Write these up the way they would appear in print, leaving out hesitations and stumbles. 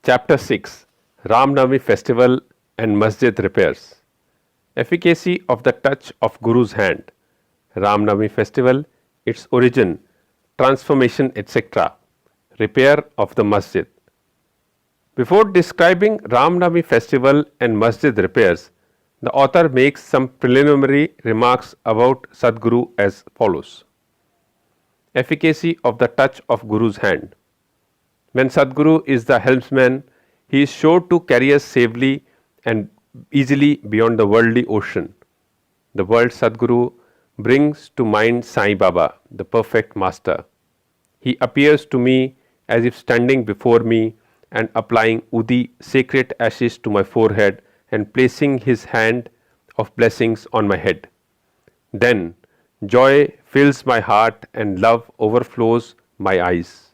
Chapter 6 Ram Navami Festival and Masjid Repairs. Efficacy of the touch of Guru's hand. Ram Navami Festival, its origin, transformation, etc. Repair of the Masjid. Before describing Ram Navami Festival and Masjid repairs, the author makes some preliminary remarks about Sadguru as follows. Efficacy of the touch of Guru's hand. When Sadguru is the helmsman, he is sure to carry us safely and easily beyond the worldly ocean. The word Sadguru brings to mind Sai Baba, the perfect master. He appears to me as if standing before me and applying Udi sacred ashes to my forehead and placing his hand of blessings on my head. Then joy fills my heart and love overflows my eyes.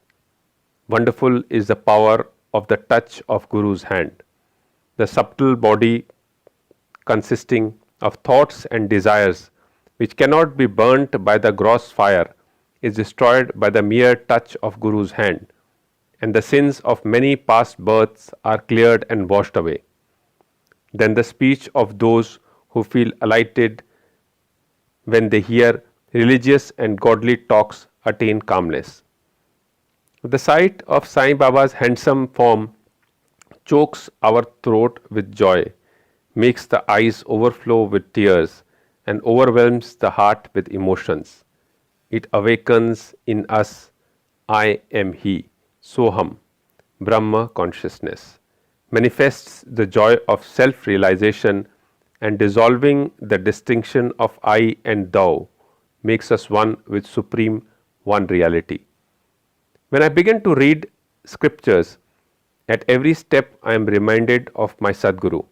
Wonderful is the power of the touch of Guru's hand. The subtle body consisting of thoughts and desires which cannot be burnt by the gross fire is destroyed by the mere touch of Guru's hand, and the sins of many past births are cleared and washed away. Then the speech of those who feel alighted when they hear religious and godly talks attain calmness. The sight of Sai Baba's handsome form chokes our throat with joy, makes the eyes overflow with tears, and overwhelms the heart with emotions. It awakens in us, I am He, Soham, Brahma consciousness, manifests the joy of self-realization, and dissolving the distinction of I and Thou, makes us one with Supreme One Reality. When I begin to read scriptures, at every step I am reminded of my Sadguru,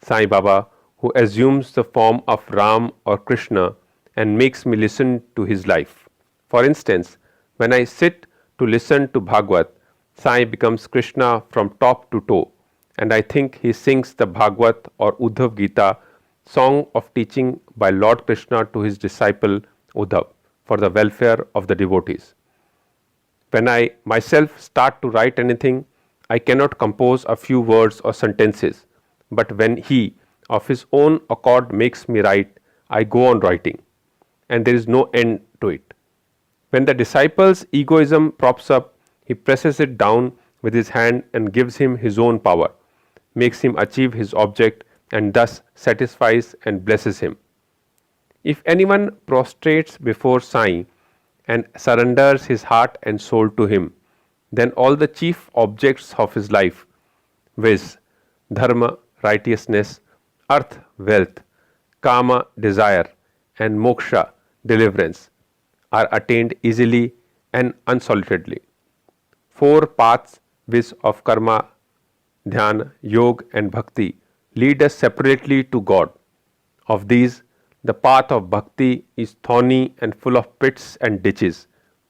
Sai Baba, who assumes the form of Ram or Krishna and makes me listen to his life. For instance, when I sit to listen to Bhagavad, Sai becomes Krishna from top to toe, and I think he sings the Bhagavad or Uddhav Gita, song of teaching by Lord Krishna to his disciple Uddhav for the welfare of the devotees. When I myself start to write anything, I cannot compose a few words or sentences, but when he, of his own accord, makes me write, I go on writing, and there is no end to it. When the disciple's egoism props up, he presses it down with his hand and gives him his own power, makes him achieve his object, and thus satisfies and blesses him. If anyone prostrates before Sai and surrenders his heart and soul to him, then all the chief objects of his life, viz., dharma, righteousness, earth, wealth, kama, desire, and moksha, deliverance, are attained easily and unsolitedly. Four paths, viz., of karma, dhyana, yoga, and bhakti, lead us separately to God. Of these, the path of bhakti is thorny and full of pits and ditches,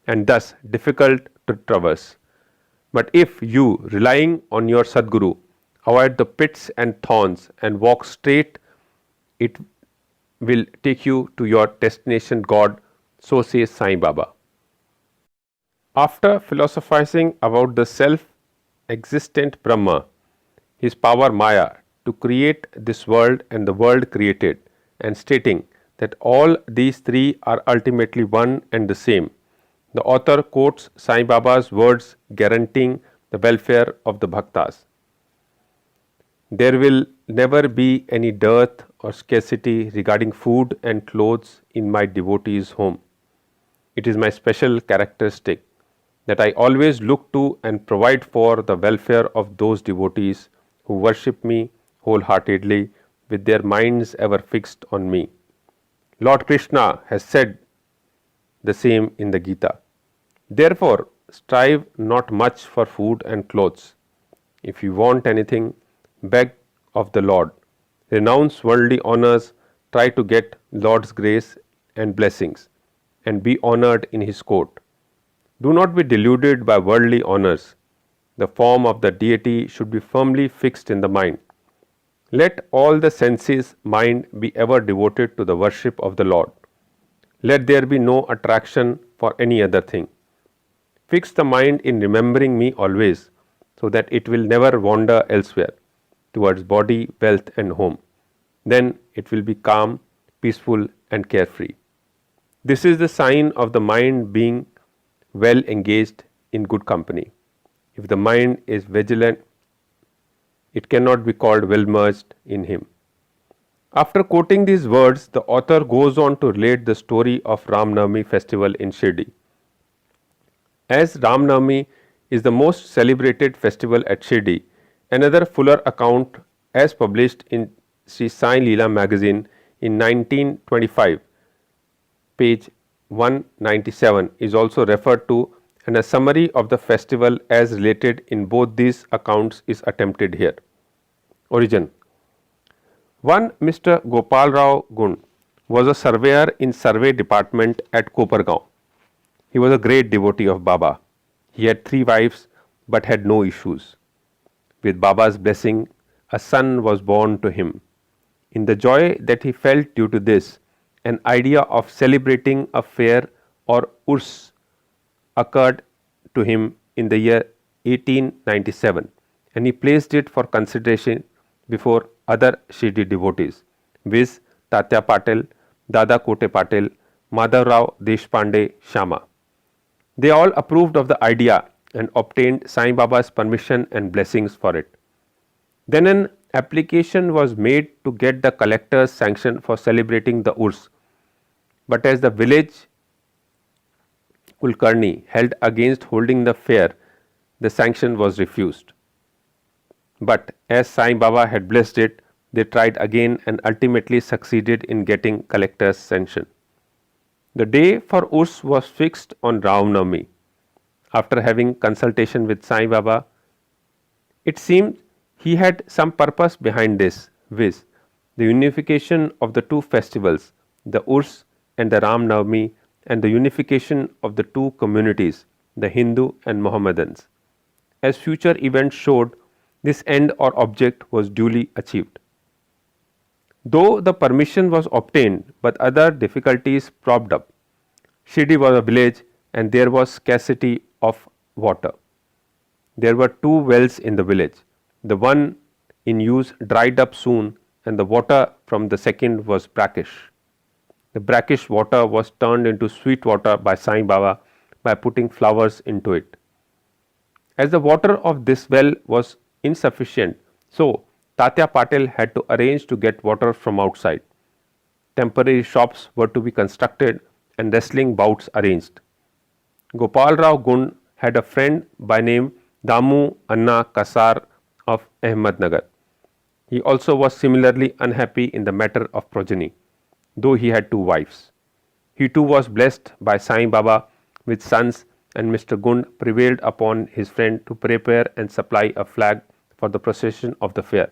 and thus difficult to traverse. But if you, relying on your Sadguru, avoid the pits and thorns and walk straight, it will take you to your destination God, so says Sai Baba. After philosophizing about the self-existent Brahma, his power Maya to create this world and the world created, and stating that all these three are ultimately one and the same, the author quotes Sai Baba's words guaranteeing the welfare of the bhaktas. There will never be any dearth or scarcity regarding food and clothes in my devotees' home. It is my special characteristic that I always look to and provide for the welfare of those devotees who worship me wholeheartedly with their minds ever fixed on me. Lord Krishna has said the same in the Gita. Therefore, strive not much for food and clothes. If you want anything, beg of the Lord. Renounce worldly honors, try to get Lord's grace and blessings, and be honored in His court. Do not be deluded by worldly honors. The form of the deity should be firmly fixed in the mind. Let all the senses, mind be ever devoted to the worship of the Lord. Let there be no attraction for any other thing. Fix the mind in remembering me always, so that it will never wander elsewhere towards body, wealth, and home. Then it will be calm, peaceful, and carefree. This is the sign of the mind being well engaged in good company. If the mind is vigilant, it cannot be called well merged in him. After quoting these words, the author goes on to relate the story of Ram Navami festival in Shirdi. As Ram Navami is the most celebrated festival at Shirdi, another fuller account, as published in Sri Sai Leela magazine in 1925, page 197, is also referred to, and a summary of the festival as related in both these accounts is attempted here. Origin. One Mr. Gopal Rao Gund was a surveyor in survey department at Kopargaon. He was a great devotee of Baba. He had 3 wives but had no issues. With Baba's blessing, a son was born to him. In the joy that he felt due to this, an idea of celebrating a fair or urs occurred to him in the year 1897, and he placed it for consideration before other Shirdi devotees, viz. Tatya Patel, Dada Kote Patel, Madhav Rao Deshpande, Shama. They all approved of the idea and obtained Sai Baba's permission and blessings for it. Then an application was made to get the collector's sanction for celebrating the Urs, but as the village Kulkarni held against holding the fair, the sanction was refused. But as Sai Baba had blessed it, they tried again and ultimately succeeded in getting collector's sanction. The day for Urs was fixed on Ram Navami. After having consultation with Sai Baba, it seemed he had some purpose behind this, viz. The unification of the 2 festivals, the Urs and the Ram Navami, and the unification of the 2 communities, the Hindu and Mohammedans. As future events showed, this end or object was duly achieved. Though the permission was obtained, but other difficulties propped up. Shirdi was a village and there was scarcity of water. There were 2 wells in the village. The one in use dried up soon, and the water from the second was brackish. The brackish water was turned into sweet water by Sai Baba by putting flowers into it. As the water of this well was insufficient, so Tatya Patel had to arrange to get water from outside. Temporary shops were to be constructed and wrestling bouts arranged. Gopal Rao Gund had a friend by name Damu Anna Kasar of Ahmednagar. He also was similarly unhappy in the matter of progeny, though he had 2 wives. He too was blessed by Sai Baba with sons, and Mr. Gund prevailed upon his friend to prepare and supply a flag for the procession of the fair.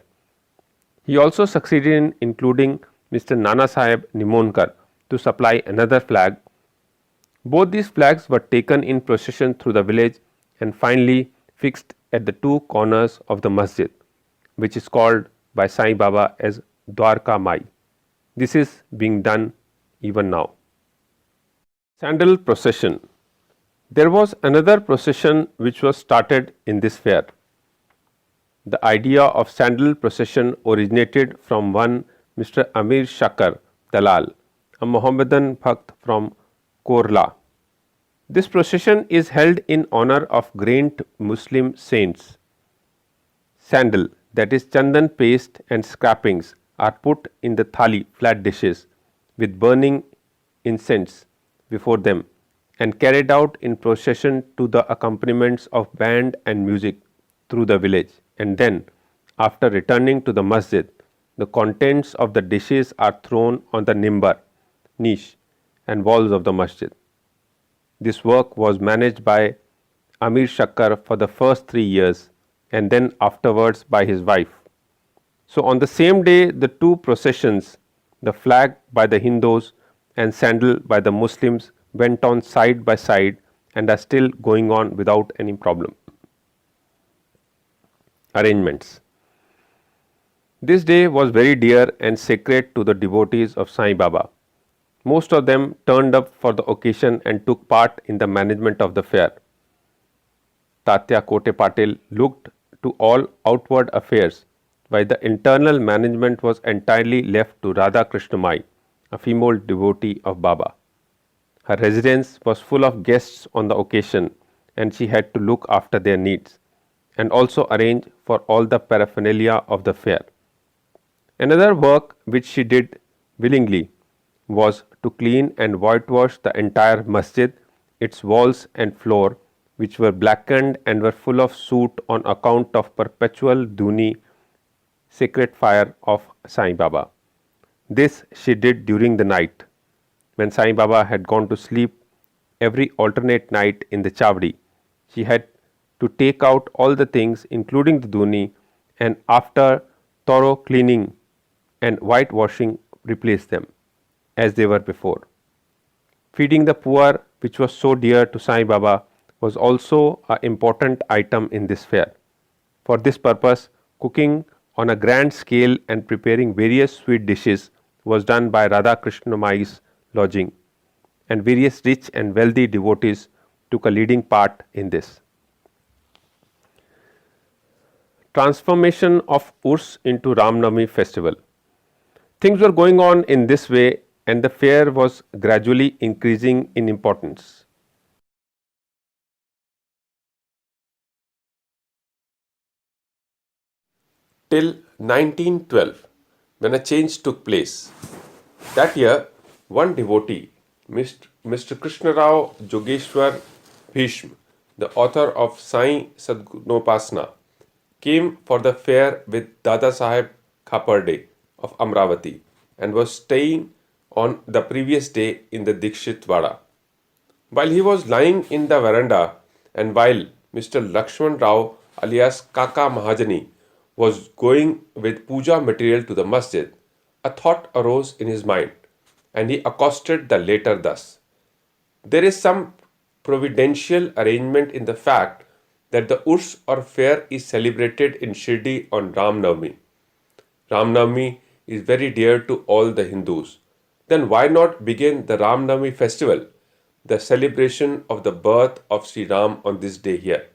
He also succeeded in including Mr. Nana Sahib Nimonkar to supply another flag. Both these flags were taken in procession through the village and finally fixed at the 2 corners of the masjid, which is called by Sai Baba as Dwarka Mai. This is being done even now. Sandal procession. There was another procession which was started in this fair. The idea of sandal procession originated from one Mr. Amir Shakar Dalal, a Mohammedan Bhakt from Korla. This procession is held in honor of great Muslim saints. Sandal, that is chandan paste, and scrapings are put in the thali, flat dishes, with burning incense before them and carried out in procession to the accompaniments of band and music through the village, and then after returning to the masjid, the contents of the dishes are thrown on the nimbar, niche, and walls of the masjid. This work was managed by Amir Shakkar for the first 3 years and then afterwards by his wife. So on the same day, the 2 processions, the flag by the Hindus and sandal by the Muslims, went on side by side and are still going on without any problem. Arrangements. This day was very dear and sacred to the devotees of Sai Baba. Most of them turned up for the occasion and took part in the management of the fair. Tatya Kote Patil looked to all outward affairs, while the internal management was entirely left to Radha Krishnamai, a female devotee of Baba. Her residence was full of guests on the occasion, and she had to look after their needs and also arrange for all the paraphernalia of the fair. Another work which she did willingly was to clean and whitewash the entire masjid, its walls and floor, which were blackened and were full of soot on account of perpetual duni sacred fire of Sai Baba. This she did during the night. When Sai Baba had gone to sleep every alternate night in the chavdi, she had to take out all the things, including the duni, and after thorough cleaning and whitewashing, replace them as they were before. Feeding the poor, which was so dear to Sai Baba, was also an important item in this fair. For this purpose, cooking on a grand scale and preparing various sweet dishes was done by Radha Krishna Mai's lodging, and various rich and wealthy devotees took a leading part in this. Transformation of Urs into Ram Navami festival. Things were going on in this way, and the fair was gradually increasing in importance. Till 1912, when a change took place. That year, one devotee, Mr. Krishnarao Jogeshwar Bhishma, the author of Sai Sadgunopasana, came for the fair with Dada Saheb Khaparde of Amravati and was staying on the previous day in the Dikshit Vada. While he was lying in the veranda and while Mr. Lakshman Rao alias Kaka Mahajani was going with puja material to the masjid, a thought arose in his mind and he accosted the latter thus. There is some providential arrangement in the fact that the Urs or fair is celebrated in Shirdi on Ram Navami. Ram Navami is very dear to all the Hindus. Then why not begin the Ram Navami festival, the celebration of the birth of Sri Ram on this day here?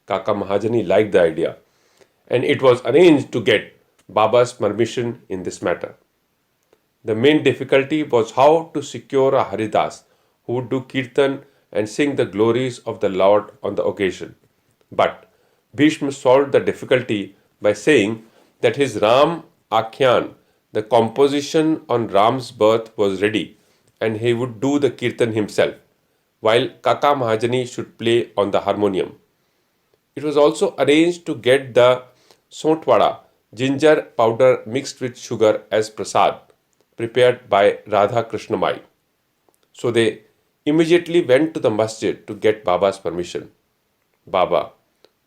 Kaka Mahajani liked the idea, and it was arranged to get Baba's permission in this matter. The main difficulty was how to secure a Haridas who would do kirtan and sing the glories of the Lord on the occasion. But Bhishma solved the difficulty by saying that his Ram Akhyan, the composition on Ram's birth, was ready and he would do the kirtan himself, while Kaka Mahajani should play on the harmonium. It was also arranged to get the Sontwada, ginger powder mixed with sugar as prasad, prepared by Radha Krishnamai. So they immediately went to the masjid to get Baba's permission. Baba,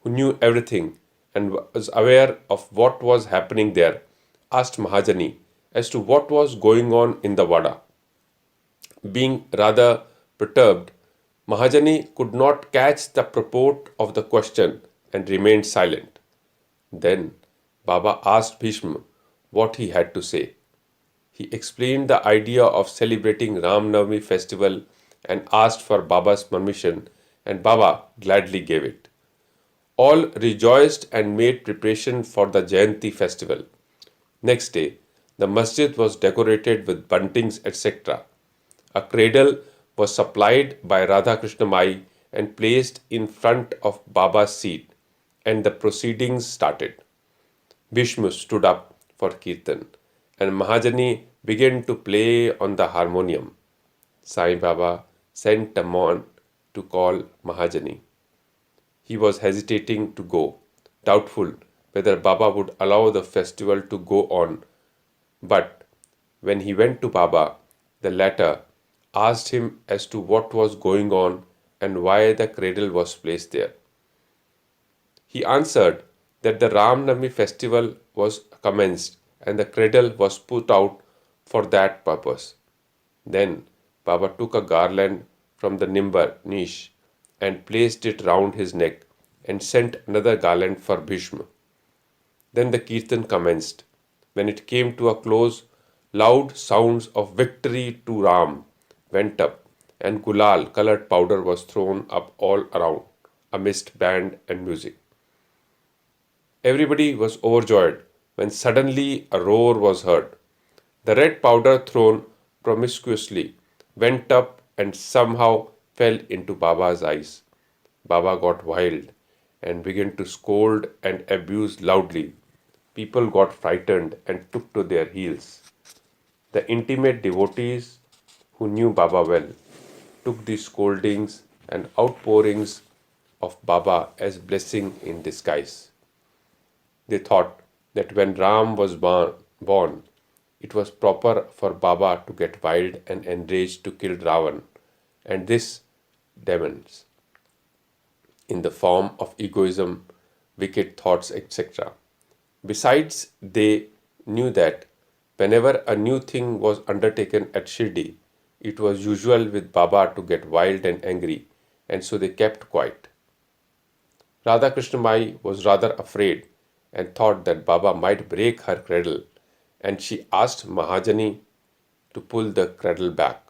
who knew everything and was aware of what was happening there, asked Mahajani as to what was going on in the Vada. Being rather perturbed, Mahajani could not catch the purport of the question and remained silent. Then Baba asked Bhishma what he had to say. He explained the idea of celebrating Ram Navami festival and asked for Baba's permission, and Baba gladly gave it. All rejoiced and made preparation for the Jayanti festival. Next day, the masjid was decorated with buntings, etc. A cradle was supplied by Radha Krishna Mai and placed in front of Baba's seat, and the proceedings started. Bhishma stood up for kirtan, and Mahajani began to play on the harmonium. Sai Baba sent a man to call Mahajani. He was hesitating to go, doubtful whether Baba would allow the festival to go on. But when he went to Baba, the latter asked him as to what was going on and why the cradle was placed there. He answered that the Ram Navami festival was commenced and the cradle was put out for that purpose. Then Baba took a garland from the nimbar niche and placed it round his neck and sent another garland for Bhishma. Then the kirtan commenced. When it came to a close, loud sounds of victory to Ram went up, and gulal colored powder was thrown up all around. amidst band and music. Everybody was overjoyed when suddenly a roar was heard. The red powder thrown promiscuously went up and somehow fell into Baba's eyes. Baba got wild and began to scold and abuse loudly. People got frightened and took to their heels. The intimate devotees who knew Baba well took these scoldings and outpourings of Baba as blessing in disguise. They thought that when Ram was born, it was proper for Baba to get wild and enraged to kill Ravan and this demons in the form of egoism, wicked thoughts, etc. Besides, they knew that whenever a new thing was undertaken at Shirdi, it was usual with Baba to get wild and angry, and so they kept quiet. Radha Krishna Mai was rather afraid and thought that Baba might break her cradle, and she asked Mahajani to pull the cradle back.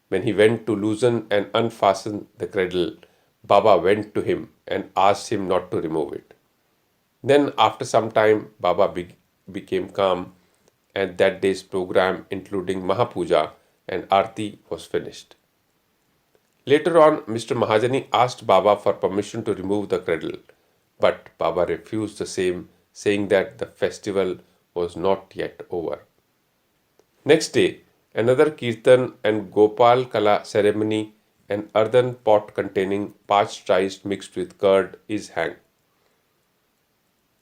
When he went to loosen and unfasten the cradle, Baba went to him and asked him not to remove it. Then, after some time, Baba became calm, and that day's program, including Mahapuja and Aarti, was finished. Later on, Mr. Mahajani asked Baba for permission to remove the cradle, but Baba refused the same, saying that the festival was not yet over. Next day, another kirtan and Gopal Kala ceremony, an earthen pot containing parched rice mixed with curd is hanged,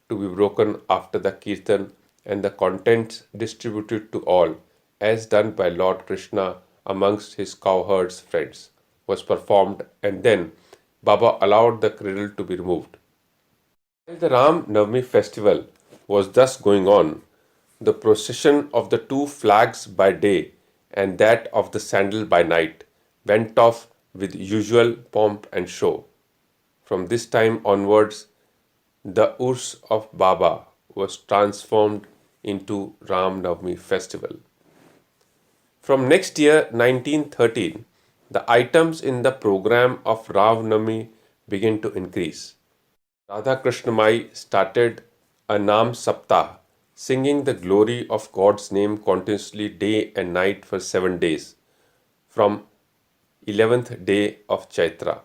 to be broken after the kirtan and the contents distributed to all, as done by Lord Krishna amongst his cowherds' friends, was performed, and then Baba allowed the cradle to be removed. While the Ram Navami festival was thus going on, the procession of the two flags by day and that of the sandal by night went off with usual pomp and show. From this time onwards, the Urs of Baba was transformed into Ram Navami festival. From next year 1913, the items in the program of Ram Navami began to increase. Radha Krishna Mai started a Nam Saptah, singing the glory of God's name continuously day and night for 7 days, from 11th day of Chaitra.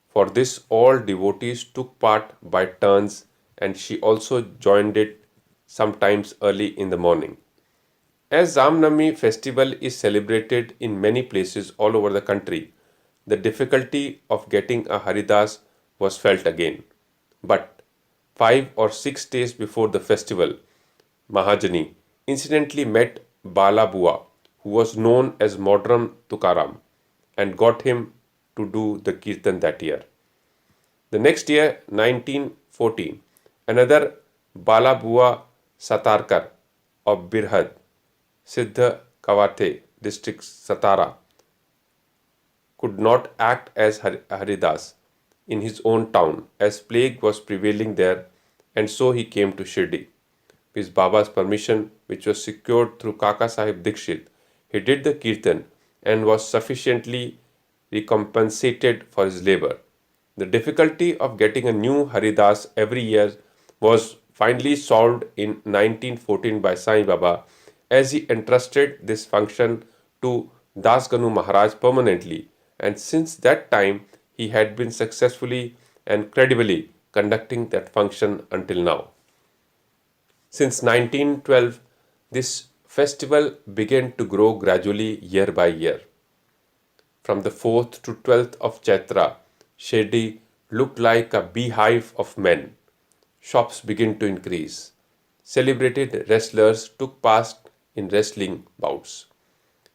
For this, all devotees took part by turns, and she also joined it sometimes early in the morning. As Ram Navami festival is celebrated in many places all over the country, the difficulty of getting a Haridas was felt again. But 5 or 6 days before the festival, Mahajani incidentally met Bala Bua, who was known as Modern Tukaram, and got him to do the kirtan that year. The next year, 1914, another Bala Bua Satarkar of Birhad, Siddha Kawate district Satara, could not act as Haridas in his own town as plague was prevailing there, and so he came to Shirdi. With Baba's permission, which was secured through Kaka Sahib Dikshit, he did the kirtan and was sufficiently recompensated for his labor. The difficulty of getting a new Haridas every year was finally solved in 1914 by Sai Baba, as he entrusted this function to Das Ganu Maharaj permanently, and since that time he had been successfully and credibly conducting that function until now. Since 1912, this festival began to grow gradually year by year. From the 4th to 12th of Chaitra, Shirdi looked like a beehive of men. Shops began to increase. Celebrated wrestlers took part in wrestling bouts.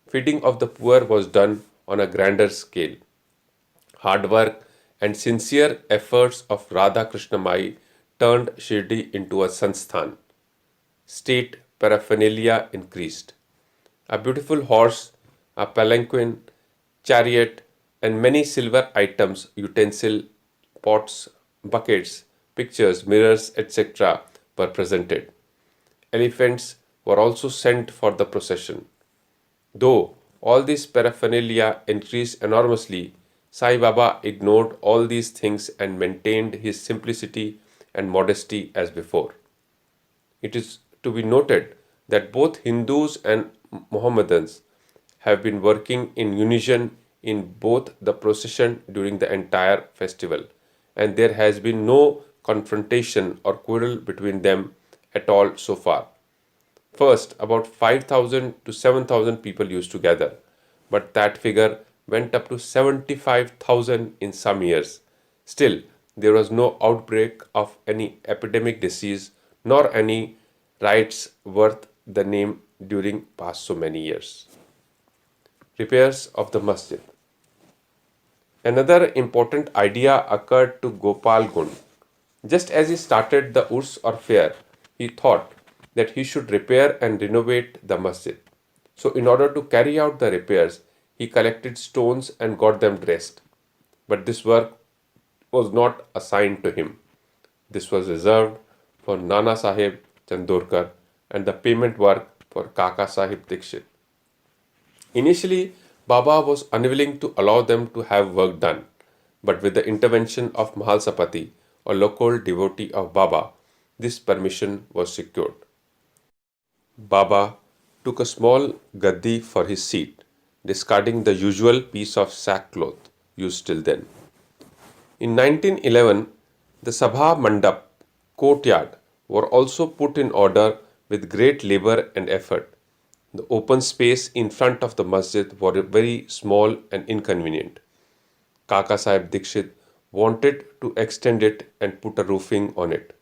Feeding of the poor was done on a grander scale. Hard work and sincere efforts of Radha Krishna Mai turned Shirdi into a sansthan. State paraphernalia increased. A beautiful horse, a palanquin, chariot, and many silver items, utensils, pots, buckets, pictures, mirrors, etc. were presented. Elephants were also sent for the procession. Though all this paraphernalia increased enormously, Sai Baba ignored all these things and maintained his simplicity and modesty as before. It is to be noted that both Hindus and Mohammedans have been working in unison in both the procession during the entire festival, and there has been no confrontation or quarrel between them at all so far. First, about 5,000 to 7,000 people used to gather, but that figure went up to 75,000 in some years. Still, there was no outbreak of any epidemic disease nor any riots worth the name during past so many years. Repairs of the masjid. Another important idea occurred to Gopal Gund. Just as he started the Urs or fair, he thought that he should repair and renovate the masjid. So, in order to carry out the repairs, he collected stones and got them dressed. But this work was not assigned to him. This was reserved for Nana Sahib Chandorkar and the payment work for Kaka Sahib Dikshit. Initially, Baba was unwilling to allow them to have work done, but with the intervention of Mahalsapati, a local devotee of Baba, this permission was secured. Baba took a small gaddi for his seat, discarding the usual piece of sackcloth used till then. In 1911, the Sabha Mandap courtyard were also put in order with great labor and effort. The open space in front of the masjid were very small and inconvenient. Kaka Sahib Dikshit wanted to extend it and put a roofing on it.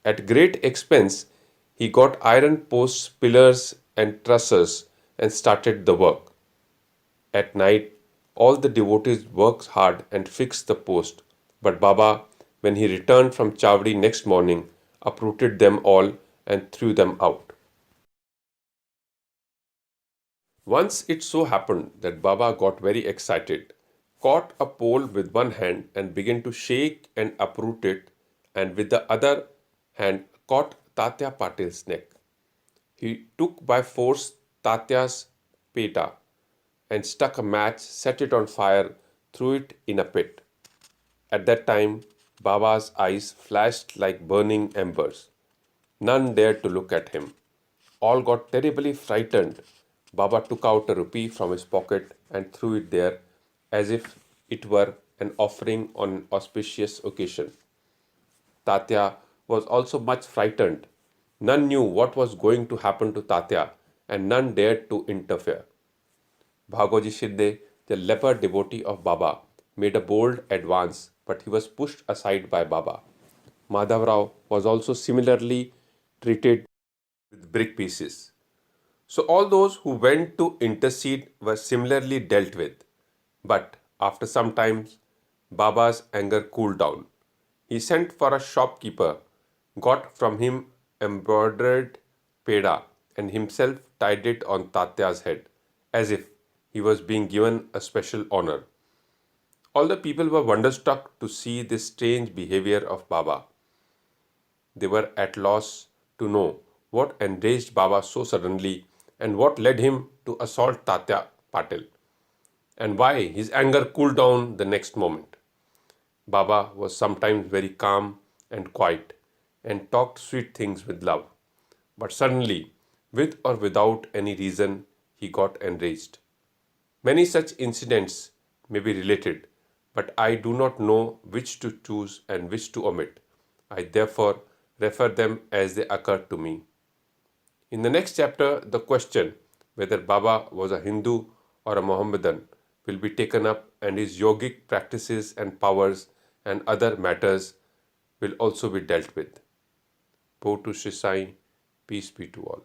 At great expense, he got iron posts, pillars, and trusses and started the work. At night, all the devotees worked hard and fixed the post, but Baba, when he returned from Chavdi next morning, uprooted them all and threw them out. Once it so happened that Baba got very excited, caught a pole with one hand and began to shake and uproot it, and with the other hand caught Tatya Patil's neck. He took by force Tatya's peta and stuck a match, set it on fire, threw it in a pit. At that time, Baba's eyes flashed like burning embers. None dared to look at him. All got terribly frightened. Baba took out a rupee from his pocket and threw it there as if it were an offering on an auspicious occasion. Tatya was also much frightened. None knew what was going to happen to Tatya and none dared to interfere. Bhagoji Shinde, the leper devotee of Baba, made a bold advance, but he was pushed aside by Baba. Madhavrao was also similarly treated with brick pieces. So all those who went to intercede were similarly dealt with. But after some time, Baba's anger cooled down. He sent for a shopkeeper, got from him embroidered peda, and himself tied it on Tatya's head, as if he was being given a special honor. All the people were wonderstruck to see this strange behavior of Baba. They were at loss to know what enraged Baba so suddenly and what led him to assault Tatya Patil, and why his anger cooled down the next moment. Baba was sometimes very calm and quiet and talked sweet things with love. But suddenly, with or without any reason, he got enraged. Many such incidents may be related, but I do not know which to choose and which to omit. I therefore refer them as they occurred to me. In the next chapter, the question whether Baba was a Hindu or a Mohammedan will be taken up, and his yogic practices and powers and other matters will also be dealt with. Bo to Shri Sai, peace be to all.